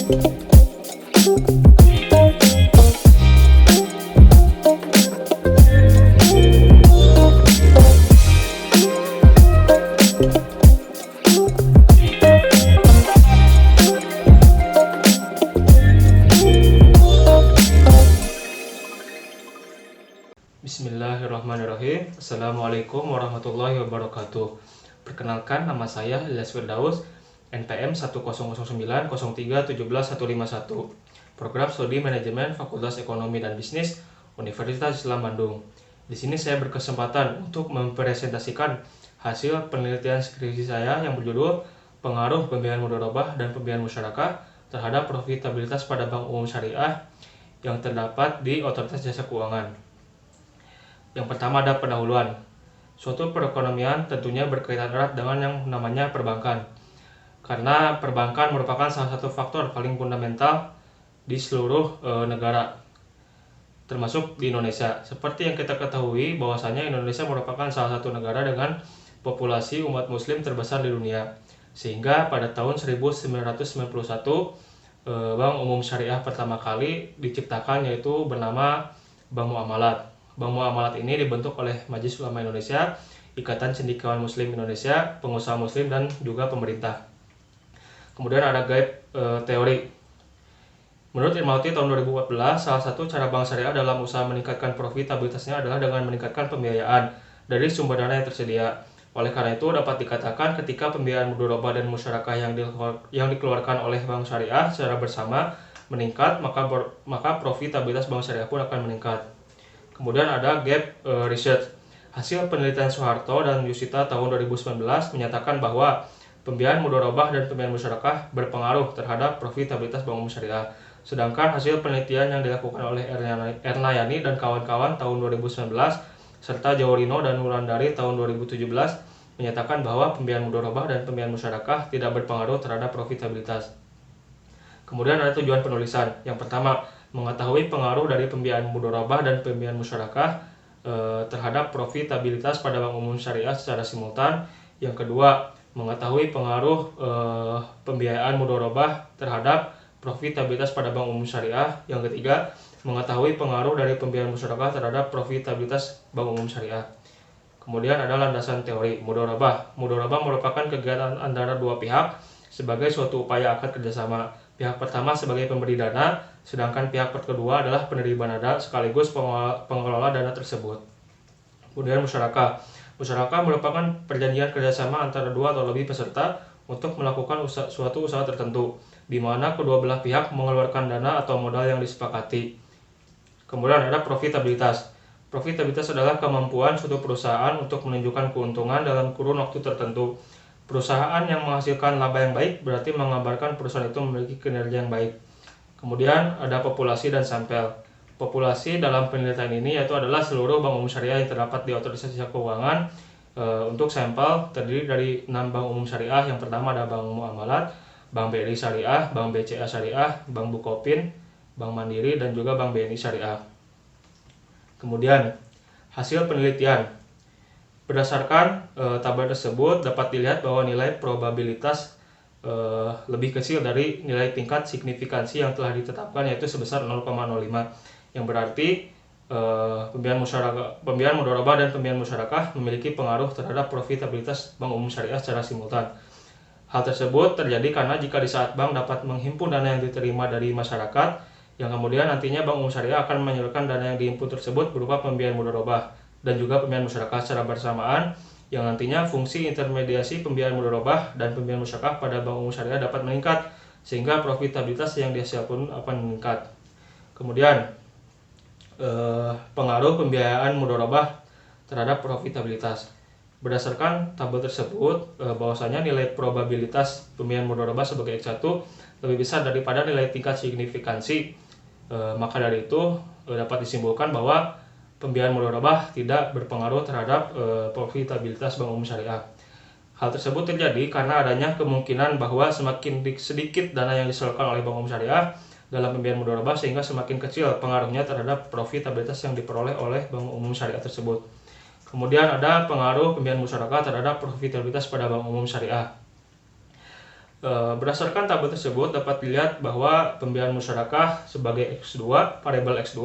Bismillahirrahmanirrahim. Assalamualaikum warahmatullahi wabarakatuh. Perkenalkan, nama saya Ilyas Firdaus, NPM 10903171151, Program Studi Manajemen Fakultas Ekonomi dan Bisnis Universitas Islam Bandung. Di sini saya berkesempatan untuk mempresentasikan hasil penelitian skripsi saya yang berjudul Pengaruh Pembiayaan Mudharabah dan Pembiayaan Musyarakah terhadap Profitabilitas pada Bank Umum Syariah yang terdapat di Otoritas Jasa Keuangan. Yang pertama ada pendahuluan. Suatu perekonomian tentunya berkaitan erat dengan yang namanya perbankan. Karena perbankan merupakan salah satu faktor paling fundamental di seluruh negara, termasuk di Indonesia. Seperti yang kita ketahui bahwasanya Indonesia merupakan salah satu negara dengan populasi umat muslim terbesar di dunia. Sehingga pada tahun 1991 Bank Umum Syariah pertama kali diciptakan, yaitu bernama Bank Muamalat. Bank Muamalat ini dibentuk oleh Majelis Ulama Indonesia, Ikatan Cendekiawan Muslim Indonesia, pengusaha muslim, dan juga pemerintah. Kemudian ada gap teori. Menurut Irmauti tahun 2014, salah satu cara bank syariah dalam usaha meningkatkan profitabilitasnya adalah dengan meningkatkan pembiayaan dari sumber dana yang tersedia. Oleh karena itu, dapat dikatakan ketika pembiayaan mudharabah dan musyarakah yang dikeluarkan oleh bank syariah secara bersama meningkat, maka profitabilitas bank syariah pun akan meningkat. Kemudian ada gap research. Hasil penelitian Soeharto dan Yusita tahun 2019 menyatakan bahwa pembiayaan mudharabah dan pembiayaan musyarakah berpengaruh terhadap profitabilitas Bank Umum Syariah. Sedangkan hasil penelitian yang dilakukan oleh Ernayani dan kawan-kawan tahun 2019 serta Jaworino dan Wulandari tahun 2017 menyatakan bahwa pembiayaan mudharabah dan pembiayaan musyarakah tidak berpengaruh terhadap profitabilitas. Kemudian ada tujuan penulisan. Yang pertama, mengetahui pengaruh dari pembiayaan mudharabah dan pembiayaan musyarakah terhadap profitabilitas pada Bank Umum Syariah secara simultan. Yang kedua, mengetahui pengaruh pembiayaan mudharabah terhadap profitabilitas pada Bank Umum Syariah. Yang ketiga, mengetahui pengaruh dari pembiayaan musyarakah terhadap profitabilitas Bank Umum Syariah. Kemudian ada landasan teori mudharabah. Mudharabah merupakan kegiatan antara dua pihak sebagai suatu upaya akad kerjasama. Pihak pertama sebagai pemberi dana, sedangkan pihak kedua adalah penerima dana sekaligus pengelola dana tersebut. Kemudian musyarakah. Musyarakah merupakan perjanjian kerjasama antara dua atau lebih peserta untuk melakukan suatu usaha tertentu, di mana kedua belah pihak mengeluarkan dana atau modal yang disepakati. Kemudian ada profitabilitas. Profitabilitas adalah kemampuan suatu perusahaan untuk menunjukkan keuntungan dalam kurun waktu tertentu. Perusahaan yang menghasilkan laba yang baik berarti menggambarkan perusahaan itu memiliki kinerja yang baik. Kemudian ada populasi dan sampel. Populasi dalam penelitian ini yaitu adalah seluruh bank umum syariah yang terdapat di Otoritas Jasa Keuangan. Untuk sampel terdiri dari 6 bank umum syariah. Yang pertama ada Bank Muamalat, Bank BRI Syariah, Bank BCA Syariah, Bank Bukopin, Bank Mandiri, dan juga Bank BNI Syariah. Kemudian hasil penelitian. Berdasarkan tabel tersebut dapat dilihat bahwa nilai probabilitas lebih kecil dari nilai tingkat signifikansi yang telah ditetapkan, yaitu sebesar 0,05, yang berarti pembiayaan mudharabah dan pembiayaan musyarakah memiliki pengaruh terhadap profitabilitas Bank Umum Syariah secara simultan. Hal tersebut terjadi karena jika di saat bank dapat menghimpun dana yang diterima dari masyarakat, yang kemudian nantinya Bank Umum Syariah akan menyalurkan dana yang dihimpun tersebut berupa pembiayaan mudharabah dan juga pembiayaan musyarakah secara bersamaan, yang nantinya fungsi intermediasi pembiayaan mudharabah dan pembiayaan musyarakah pada Bank Umum Syariah dapat meningkat, sehingga profitabilitas yang dihasilkan pun akan meningkat. Kemudian pengaruh pembiayaan mudharabah terhadap profitabilitas. Berdasarkan tabel tersebut, bahwasanya nilai probabilitas pembiayaan mudharabah sebagai X1 lebih besar daripada nilai tingkat signifikansi. Maka dari itu dapat disimpulkan bahwa pembiayaan mudharabah tidak berpengaruh terhadap profitabilitas Bank Umum Syariah. Hal tersebut terjadi karena adanya kemungkinan bahwa semakin sedikit dana yang disalurkan oleh Bank Umum Syariah dalam pembiayaan mudharabah, sehingga semakin kecil pengaruhnya terhadap profitabilitas yang diperoleh oleh Bank Umum Syariah tersebut. Kemudian ada pengaruh pembiayaan musyarakah terhadap profitabilitas pada Bank Umum Syariah. Berdasarkan tabel tersebut dapat dilihat bahwa pembiayaan musyarakah sebagai X2, variabel X2,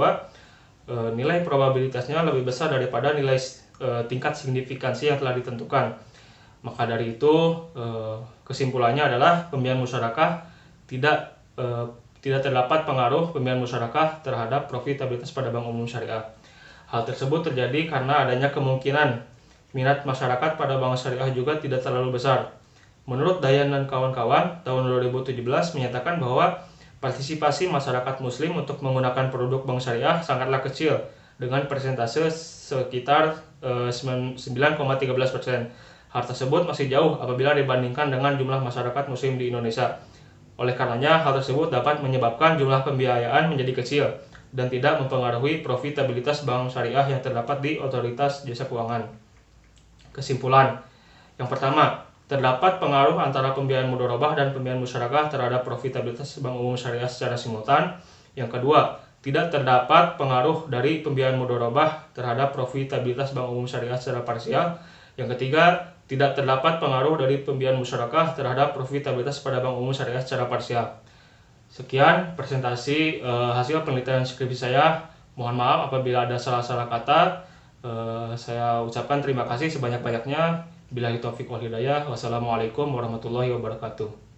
nilai probabilitasnya lebih besar daripada nilai tingkat signifikansi yang telah ditentukan. Maka dari itu kesimpulannya adalah pembiayaan musyarakah tidak terdapat pengaruh pembiayaan musyarakah terhadap profitabilitas pada bank umum syariah. Hal tersebut terjadi karena adanya kemungkinan minat masyarakat pada bank syariah juga tidak terlalu besar. Menurut Dayan dan kawan-kawan, tahun 2017 menyatakan bahwa partisipasi masyarakat muslim untuk menggunakan produk bank syariah sangatlah kecil dengan persentase sekitar 9,13%. Hal tersebut masih jauh apabila dibandingkan dengan jumlah masyarakat muslim di Indonesia. Oleh karenanya, hal tersebut dapat menyebabkan jumlah pembiayaan menjadi kecil dan tidak mempengaruhi profitabilitas bank syariah yang terdapat di otoritas jasa keuangan. Kesimpulan, yang pertama, terdapat pengaruh antara pembiayaan mudharabah dan pembiayaan musyarakah terhadap profitabilitas bank umum syariah secara simultan. Yang kedua, tidak terdapat pengaruh dari pembiayaan mudharabah terhadap profitabilitas bank umum syariah secara parsial. Yang ketiga, tidak terdapat pengaruh dari pembiayaan musyarakah terhadap profitabilitas pada bank umum syariah secara parsial. Sekian presentasi hasil penelitian skripsi saya. Mohon maaf apabila ada salah-salah kata. Saya ucapkan terima kasih sebanyak-banyaknya. Billahi taufiq wal hidayah. Wassalamualaikum warahmatullahi wabarakatuh.